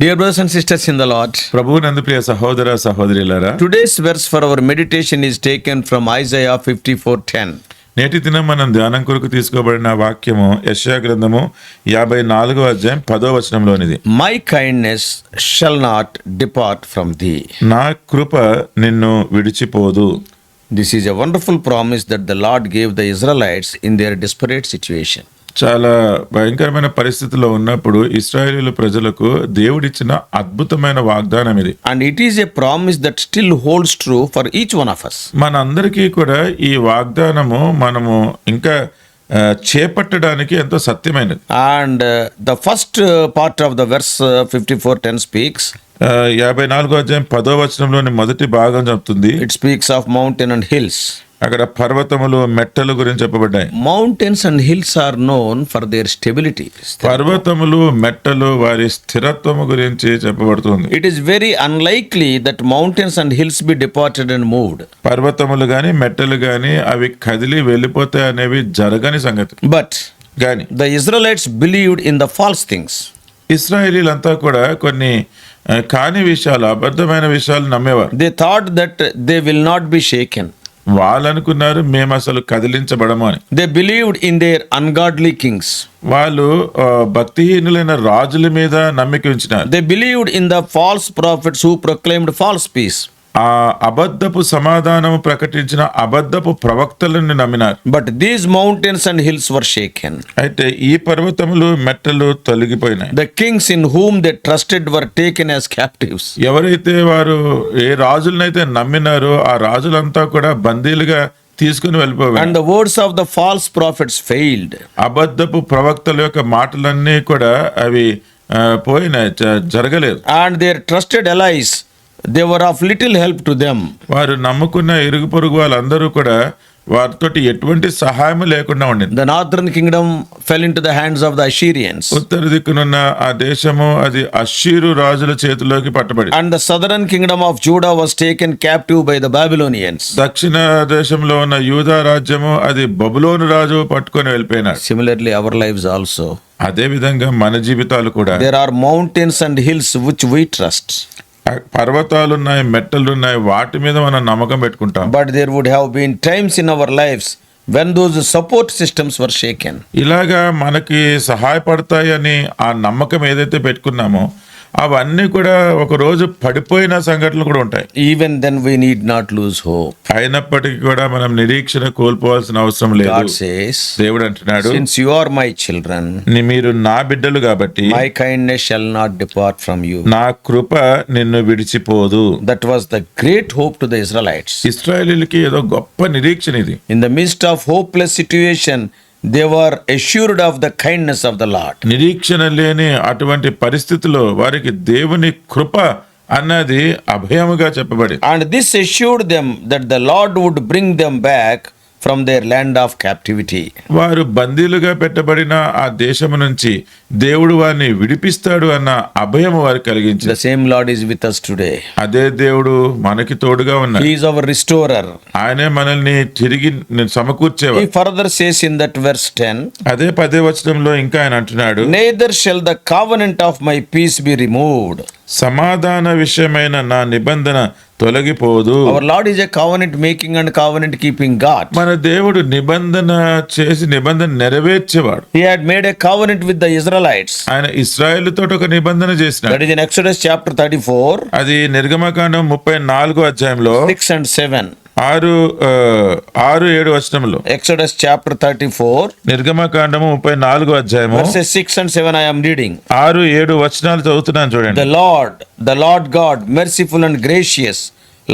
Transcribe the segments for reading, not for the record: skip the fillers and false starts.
Dear brothers and sisters in the Lord, ప్రభువునందు ప్రియ సహోదర సహోదరులారా, today's verse for our meditation is taken from Isaiah 54:10. నేటి దినం మనం ధ్యానం కొరకు తీసుకోబడిన వాక్యము యెషయా గ్రంథము 54వ అధ్యాయం 10వ వచనంలోనిది. My kindness shall not depart from thee. నా కృప నిన్ను విడిచిపోదు. This is a wonderful promise that the Lord gave the Israelites in their desperate situation. చాలా భయంకరమైన పరిస్థితిలో ఉన్నప్పుడు ఇశ్రాయేలు ప్రజలకు దేవుడిచ్చిన అద్భుతమైన వాగ్దానం ఇది. And it is a promise that still holds true for each one of us. మనందరికీ కూడా ఈ వాగ్దానము మనము ఇంకా చేపట్టడానికి ఎంతో సత్యమైనది. And the first part of the verse 54:10 speaks. 54వ అధ్యాయం 10వ వచనంలోని మొదటి భాగం చెప్తుంది. It speaks of mountain and hills. అక్కడ పర్వతములు మెట్టలు గురించి చెప్పబడ్డాయి. Mountains and hills are known for their stability. పర్వతములు మెట్టలు వారి స్థిరత్వము గురించి చెప్పబడుతుంది. It is very unlikely that mountains and hills be departed and moved. పర్వతములు గాని మెట్టలు గాని అవి కదిలి వెళ్ళిపోతాయి అనేవి జరగని సంగతి. But గాని the Israelites believed in the false things. ఇశ్రాయేలీలంతా కూడా కొన్ని కాని విషయాలు, అబద్ధమైన విషయాలు నమ్మేవారు. They thought that they will not be shaken. వాళ్ళు అనుకున్నారు మేము అసలు కదిలించబడము అని. They believed in their ungodly kings. వాళ్ళు భక్తిహీనులైన రాజుల మీద నమ్మిక ఉంచినారు. They believed in the false prophets who proclaimed false peace. ఆ అబద్ధపు సమాధానము ప్రకటించిన అబద్ధపు ప్రవక్తలను నమ్మినారు. But these mountains and hills were shaken. అయితే ఈ పర్వతములు మెట్టలు తొలగిపోయినాయి. The kings in whom they trusted were taken as captives. ఎవరైతే వారు ఏ రాజులనైతే నమ్మినారో ఆ రాజులంతా కూడా బందీలుగా తీసుకుని వెళ్ళిపోయారు. And the words of the false prophets failed. అబద్ధపు ప్రవక్తల యొక్క మాటలన్నీ కూడా అవి పోయినాయి, జరగలేదు. And their trusted allies, they were of little help to them. వారు నమ్ముకున్న ఇరుగు పొరుగు వాళ్ళందరూ కూడా వారితోటి ఎటువంటి సహాయం లేకుండా ఉండింది. The northern kingdom fell into the hands of the Assyrians. ఉత్తర దిక్కునున్న ఆ దేశము అది అష్షూరు రాజుల చేతిలోకి పట్టబడి. And the southern kingdom of Judah was taken captive by the Babylonians. దక్షిణ దేశంలో ఉన్న యూదా రాజ్యము అది బబులోను రాజు పట్టుకొని వెళ్ళిపోయినాడు. Similarly, our lives also. అదే విధంగా మన జీవితాలు కూడా There are mountains and hills which we trust. పర్వతాలున్నాయి, మెట్టలున్నాయి, వాటి మీద మనం నమ్మకం పెట్టుకుంటాం. But there would have been times in our lives when those support systems were shaken. ఇలాగా మనకి సహాయపడతాయని ఆ నమ్మకం ఏదైతే పెట్టుకున్నామో అవన్నీ కూడా ఒక రోజు పడిపోయిన సంఘటనలు కూడా ఉంటాయి. Even then we need not lose hope. అయినప్పటికీ కూడా మనం నిరీక్షణ కోల్పోవాల్సిన అవసరం God లేదు. says, దేవుడు అంటున్నాడు, since you are my children, మీరు నా బిడ్డలు కాబట్టి my kindness shall not depart from you. నా కృప నిన్ను విడిచిపోదు. That was the great hope to the Israelites. ఇశ్రాయేలీయులకి ఏదో గొప్ప నిరీక్షణ ఇది. In the midst of hopeless situation, they were assured of the kindness of the Lord. నిరీక్షణ లేని అటువంటి పరిస్థితిలో వారికి దేవుని కృప అన్నది అభయముగా చెప్పబడి. And this assured them that the Lord would bring them back from their land of captivity. వారు బందీలుగా పెట్టబడిన ఆ దేశము నుంచి దేవుడు వారిని విడిపిస్తాడు అన్న అభయము వారికి కలిగించింది. The same Lord is with us today. అదే దేవుడు మనకి తోడుగా ఉన్నాడు. He is our restorer. ఆయనే మనల్ని తిరిగి సమకూర్చేవాడు. He further says in that verse 10, అదే 10వ వచనంలో ఇంకా ఆయన అంటున్నాడు, neither shall the covenant of my peace be removed. సమాధాన విషయమైన నా నిబంధన తొలగిపోదు. Our Lord is a covenant making and covenant keeping God. మన దేవుడు నిబంధన చేసి నిబంధన నెరవేర్చేవాడు. He had made a covenant with the Israelites. ఆయన ఇశ్రాయేలుతో ఒక నిబంధన చేసినాడు. That is in Exodus chapter 34, అది నిర్గమకాండం 34వ అధ్యాయంలో 6 and 7. 6-7 వచనములో. Exodus chapter 34, నిర్గమకాండము 34వ అధ్యాయము verses 6 and 7 I am reading. 6-7 వచనాలు చదువుతున్నాను చూడండి. The Lord God, merciful and gracious,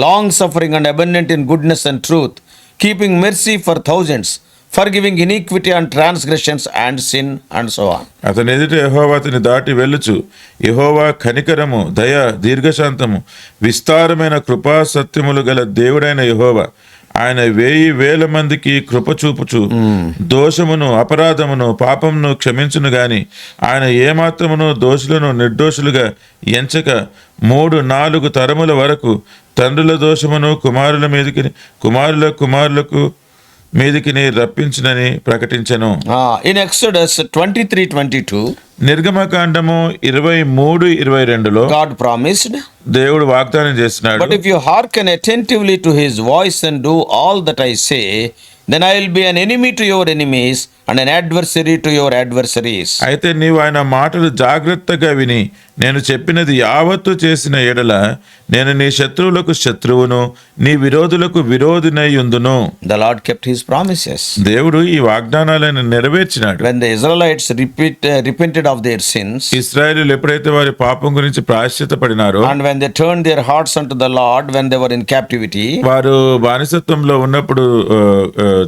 long suffering and abundant in goodness and truth, keeping mercy for thousands, forgiving iniquity and transgressions and sin and so on. అతని ఎదుట యెహోవా అతని దాటి వెళ్ళుచు, యెహోవా కనికరము, దయ, దీర్ఘశాంతము, విస్తారమైన కృపా సత్యములు గల దేవుడైన యెహోవా, ఆయన 1000 మందికి కృప చూపుచు దోషమును, అపరాధమును, పాపమును క్షమించును గాని ఆయన ఏమాత్రమును దోషులను నిర్దోషులుగా ఎంచక 3-4 తరముల వరకు తండ్రుల దోషమును కుమారుల మీదకి, కుమారుల కుమారులకు మీదికి నీ రప్పించునని ప్రకటించెను. In Exodus 23:22, నిర్గమకాండము 23:22లో God promised, దేవుడు వాగ్దానం చేస్తున్నాడు. but if you hearken attentively to his voice and do all that I say, then I will be an enemy to your enemies and an adversary to your adversaries. అయితే నీవు ఆయన మాటలు జాగ్రత్తగా విని నేను చెప్పినది యావత్తు చేసిన ఎడల నేను నీ శత్రువులకు శత్రువును నీ విరోధులకు విరోధినై యుందును. The Lord kept his promises. దేవుడు ఈ వాగ్దానాలను నెరవేర్చినాడు. When the Israelites repented of their sins, ఇశ్రాయేలీయులు ఎప్పుడైతే వారి పాపం గురించి ప్రాయశ్చిత్తపడినారో, and when they turned their hearts unto the Lord when they were in captivity, వారు బానిసత్వంలో ఉన్నప్పుడు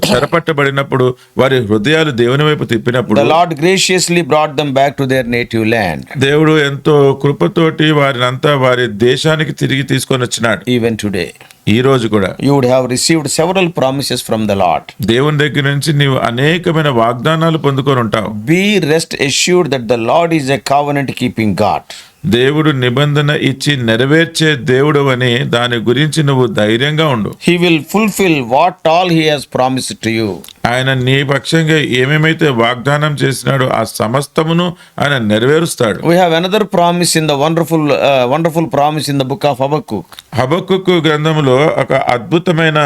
చెరపట్టబడినప్పుడు వారి హృదయాలు దేవుని వైపు తిప్పినప్పుడు the Lord graciously brought them back to their native land. దేవుడు ఎంతో కృపతోటి వారినంతా వారి దేశానికి తిరిగి తీసుకొని వచ్చినాడు. Even today, ఈ రోజు కూడా you would have received several promises from the Lord. దేవుని దగ్గర నుంచి నీవు అనేకమైన వాగ్దానాలు పొందుకొని ఉంటావు. Be rest assured that the Lord is a covenant keeping God. దేవుడు నిబంధన ఇచ్చి నెరవేర్చే దేవుడు అని దాని గురించి నువ్వు ధైర్యంగా ఉండు. He will fulfill what all he has promised to you. ఆయన నీ పక్షంగా ఏమేమైతే వాగ్దానం చేసినాడో ఆ సమస్తమును ఆయన నెరవేరుస్తాడు. We have another promise in the wonderful promise in the book of Habakkuk. హబక్కూకు గ్రంథంలో ఒక అద్భుతమైన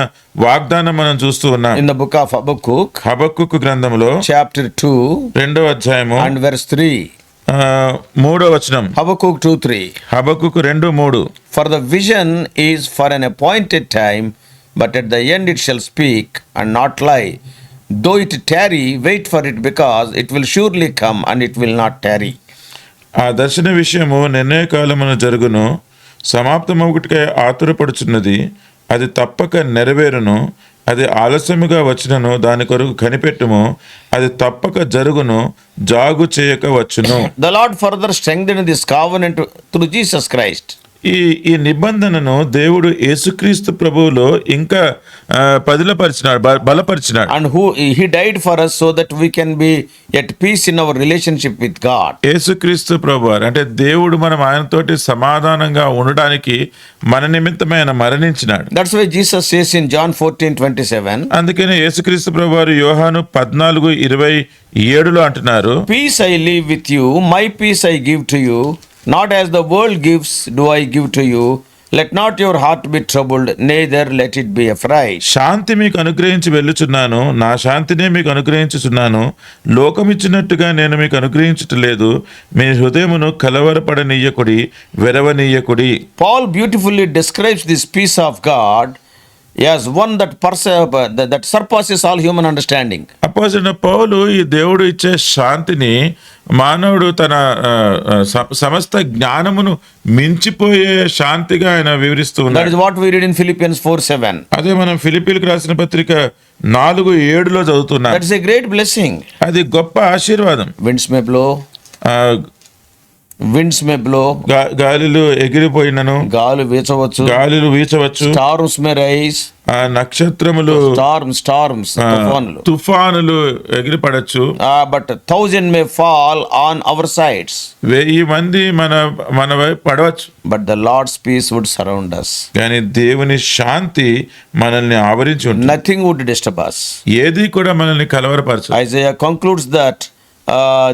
వాగ్దానం మనం చూస్తూ ఉన్నాం. In the book of Habakkuk, హబక్కూకు గ్రంథంలో chapter 2 2వ అధ్యాయము and verse 3. 3వ వచనం. Habakkuk 2:3. హబక్కూకు 2:3. For the vision is for an appointed time, but at the end it shall speak and not lie. Though it tarry, wait for it, because it will surely come and it will not tarry. ఆ దర్శన విషయము నిర్ణయ కాలమున జరుగును, సమాప్తమొకటికై ఆతురపడుచున్నది, అది తప్పక నెరవేరును. అది ఆలస్యముగా వచ్చినను దాని కొరకు కనిపెట్టుము, అది తప్పక జరుగును, జాగు చేయక వచ్చును. The Lord further strengthened this covenant through Jesus Christ. ఈ నిబంధనను దేవుడు యేసుక్రీస్తు ప్రభువులో ఇంకా పదిలపరిచినాడు, బలపరిచినాడు. And he died for us so that we can be at peace in our relationship with God. యేసుక్రీస్తు ప్రభువారు అంటే దేవుడు మనం ఆయనతోటి సమాధానంగా ఉండడానికి మన నిమిత్తమే ఆయన మరణించినాడు. That's why Jesus says in John 14:27, అందుకనే యేసుక్రీస్తు ప్రభువారు యోహాను 14:27లో అంటున్నారు, Peace I leave with you, my peace I give to you. Not as the world gives do I give to you. Let not your heart be troubled, neither let it be afraid. శాంతి మీకు అనుగ్రహించి వెళ్ళుచున్నాను, నా శాంతినే మీకు అనుగ్రహించుచున్నాను. లోకమిచ్చినట్టుగా నేను మీకు అనుగ్రహించట్లేదు. మీ హృదయమును కలవరపడనీయకుడి, వెరవనీయకుడి. Paul beautifully describes this peace of God as one that surpasses all human understanding. అపోస్తలుడైన పౌలు ఈ దేవుడు ఇచ్చే శాంతిని మానవుడు తన సమస్త జ్ఞానమును మించిపోయే శాంతిగా ఆయన వివరిస్తూ That ఉన్నాడు. is what we read in Philippians 4:7. అదే మనం ఫిలిప్పీలకు రాసిన పత్రిక 4:7లో చదువుతున్నాం. That is a great blessing. అది గొప్ప ఆశీర్వాదం. Winds may blow, గాలిలు ఎగిరిపోయినను, గాలు వీచవచ్చు, గాలిలు వీచవచ్చు, storms may rise, నక్షత్రములు, storms, తుఫానులు ఎగిరిపడచ్చు. but 1,000 may fall on our sides. 1000 మంది మన వైపు పడవచ్చు. But the Lord's peace would surround us. కానీ దేవుని శాంతి మనల్ని ఆవరించి ఉంటుంది. Nothing would disturb us. ఏది కూడా మనల్ని కలవరపరచదు. Isaiah concludes that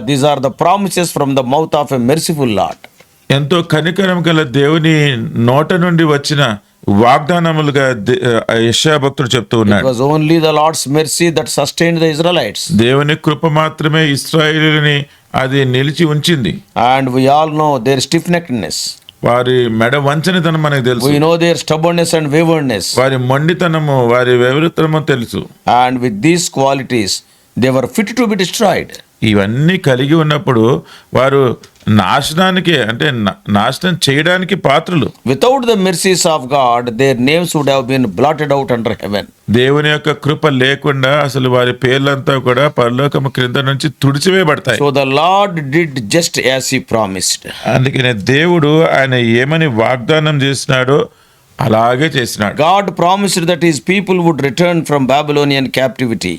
these are the promises from the mouth of a merciful Lord. ఎంతో కనికరం గల దేవుని నోట నుండి వచ్చిన వాగ్దానములుగా యెషయా భక్తుడు చెప్తూ It ఉన్నాడు. was only the Lord's mercy that sustained the Israelites. దేవుని కృప మాత్రమే ఇశ్రాయేలుని అది నిలిచి ఉంచింది. And we all know their stiff-neckedness. వారి మెడ వంచనితనం మనకు తెలుసు. We know their stubbornness and waywardness. వారి మొండితనము, వారి వివరితనము తెలుసు. And with these qualities, they were fit to be destroyed. ఇవన్నీ కలిగి ఉన్నప్పుడు వారు నాశనానికి అంటే నాశనం చేయడానికి పాత్రులు. Without the mercies of God, their names would have been blotted out under heaven. దేవుని యొక్క కృప లేకుండా అసలు వారి పేర్లంతా కూడా పరలోకము క్రింద నుంచి తుడిచివేయబడతాయి. So the Lord did just as he promised. అందుకనే దేవుడు ఆయన ఏమని వాగ్దానం చేసినాడో అలాగే చేసినాడు. God promised that his people would return from Babylonian captivity.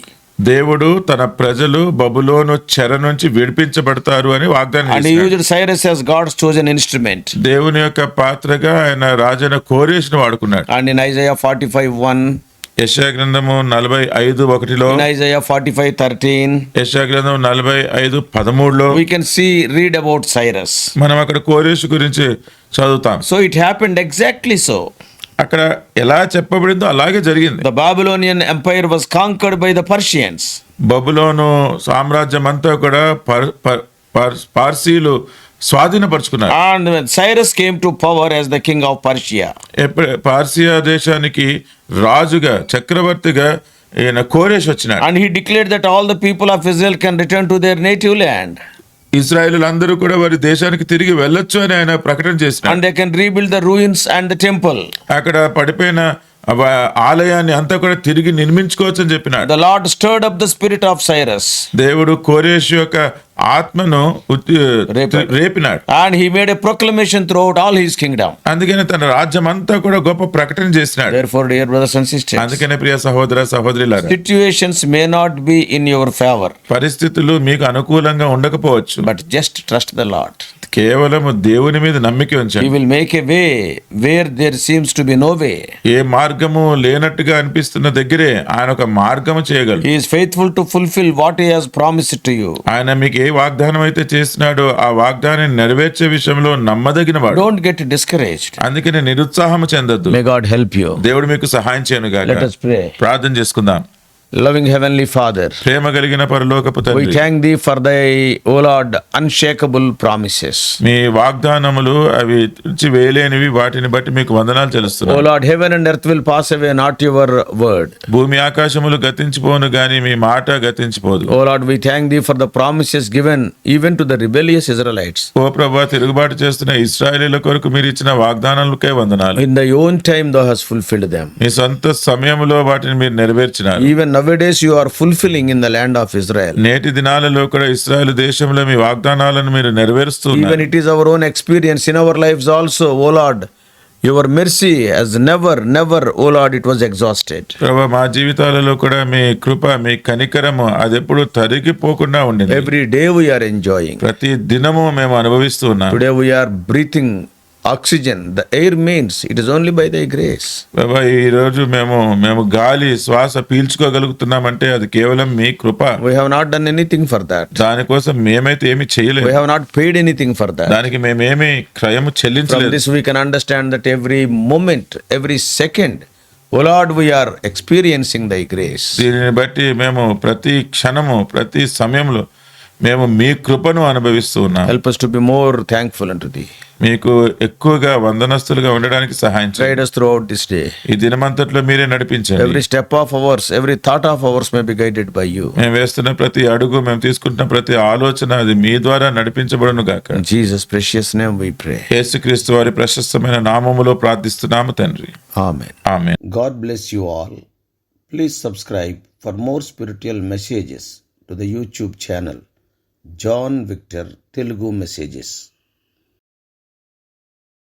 దేవుడు తన ప్రజలు బబులోను చెర నుంచి విడిపించబడతారు అని వాగ్దానం And he చేశాడు. used Cyrus as God's chosen instrument. దేవుని యొక్క పాత్రగా ఆయన రాజైన కోరేషును వాడుకున్నాడు. And in Isaiah 45:1, యెషయా గ్రంథము 45:1లో, in Isaiah 45:13, యెషయా గ్రంథం 45:13లో we can read about Cyrus. మనం అక్కడ కోరేషు గురించి చదువుతాం. So it happened exactly so. అక్కడ ఎలా చెప్పబడిందో అలాగే జరిగింది. The Babylonian empire was conquered by the Persians. బబులోను సామ్రాజ్యం అంతా కూడా పార్సీలు స్వాధీనపరుచుకున్నారు. And when Cyrus came to power as the king of Persia, Persia దేశానికి రాజుగా, చక్రవర్తిగా ఈయన కోరేష్ వచ్చినాడు. and he declared that all the people of Israel can return to their native land, ఇశ్రాయేలులందరూ కూడా వారి దేశానికి తిరిగి వెళ్ళొచ్చు అని ఆయన ప్రకటన చేసినాడు. and they can rebuild the ruins and the temple. అక్కడ పడిపోయిన ఆలయాన్ని అంతా కూడా తిరిగి నిర్మించుకోవచ్చు అని చెప్పినాడు. The Lord stirred up the spirit of Cyrus, దేవుడు కోరేషు యొక్క ఆత్మను రేపినాడు. and he made a proclamation throughout all his kingdom. అందుకని తన రాజ్యం అంతా కూడా గొప్ప ప్రకటన చేసినాడు. Therefore, dear brothers and sisters, అందుకనే ప్రియ సహోదర సహోదరులారా, situations may not be in your favor, పరిస్థితులు మీకు అనుకూలంగా ఉండకపోవచ్చు, but just trust the Lord. కేవలం దేవుని మీద నమ్మిక He ఉంచండి. will make a way where there seems to be no way. ఏ మార్గము లేనట్టుగా అనిపిస్తున్న దగ్గరే ఆయన ఒక మార్గము చేయగలడు. He is faithful to fulfill what he has promised to you. ఆయన మీకు ఏ వాగ్దానం అయితే చేసినాడో ఆ వాగ్దానాన్ని నెరవేర్చే విషయంలో నమ్మదగిన వాడు. Don't get discouraged. అందుకని నిరుత్సాహం చెందొద్దు. May God help you. దేవుడు మీకు సహాయం చేయను గాక. Let us pray. ప్రార్థన చేసుకుందాం. Loving Heavenly Father, ప్రేమ కలిగిన పరలోకపు we తండ్రి, thank thee for thy, O Lord, unshakable promises. మీ వాగ్దానములు అవి వేలేనివి, వాటిని బట్టి మీకు వందనాలు O చెల్లిస్తున్నాను. Lord, heaven and earth will pass away, not your word. భూమి ఆకాశములు గతించిపోను గాని మీ మాట గతించిపోదు. O Lord, we thank thee for the promises given even to the rebellious Israelites. ఓ ప్రభువా, తిరుగుబాటు చేస్తున్న ఇశ్రాయేలీయుల కొరకు మీరు ఇచ్చిన వాగ్దానాలకే వందనాలు. In thy own time thou hast fulfilled them. మీ సొంత సమయంలో వాటిని మీరు నెరవేర్చినారు. Even nowadays you are fulfilling in the land of Israel. నేటి దినాలలో కూడా ఇశ్రాయేలు దేశంలో మీ వాగ్దానాలను మీరు నెరవేరుస్తున్నారు. Even it is our own experience in our lives also, O Lord. Your mercy has never, O Lord, it was exhausted. ప్రభువా, మా జీవితాలలో కూడా మీ కృప, మీ కనికరము అది ఎప్పుడు తరిగిపోకుండా ఉండింది. Every day we are enjoying. ప్రతి దినము మేము అనుభవిస్తూ ఉన్నాం. Today we are breathing oxygen. The air means it is only by thy grace. ప్రభువా, ఈ రోజు మేము గాలి శ్వాస పీల్చుకోగలుగుతున్నామంటే అది కేవలం మీ కృప. We have not done anything for that. దానికోసం మేమైతే ఏమి చేయలేదు. We have not paid anything for that. దానికి మేమేమి క్రయము From చెల్లించలేదు. this we can understand that every moment, every second, O Lord, we are experiencing thy grace. దీనిని బట్టి మేము ప్రతి క్షణము, ప్రతి సమయంలో మేము మీ కృపను అనుభవిస్తూ ఉన్నాం. Help us to be more thankful unto thee. మీకు ఎక్కువగా వందనస్తులుగా ఉండడానికి సహాయం చేయండి. Guide us throughout this day. ఈ దినమంతట్లో మీరే నడిపించండి. Every step of ours, every thought of ours may be guided by you. మేము వేస్తున్న ప్రతి అడుగు, మేము తీసుకుంటున్న ప్రతి ఆలోచన అది మీ ద్వారా నడిపించబడును గాక. In Jesus' precious name we pray. యేసుక్రీస్తు వారి ప్రశస్తమైన నామములో ప్రార్థిస్తున్నాము తండ్రి. Amen. Amen. God bless you all. Please subscribe for more spiritual messages to the YouTube channel John Victor Telugu Messages.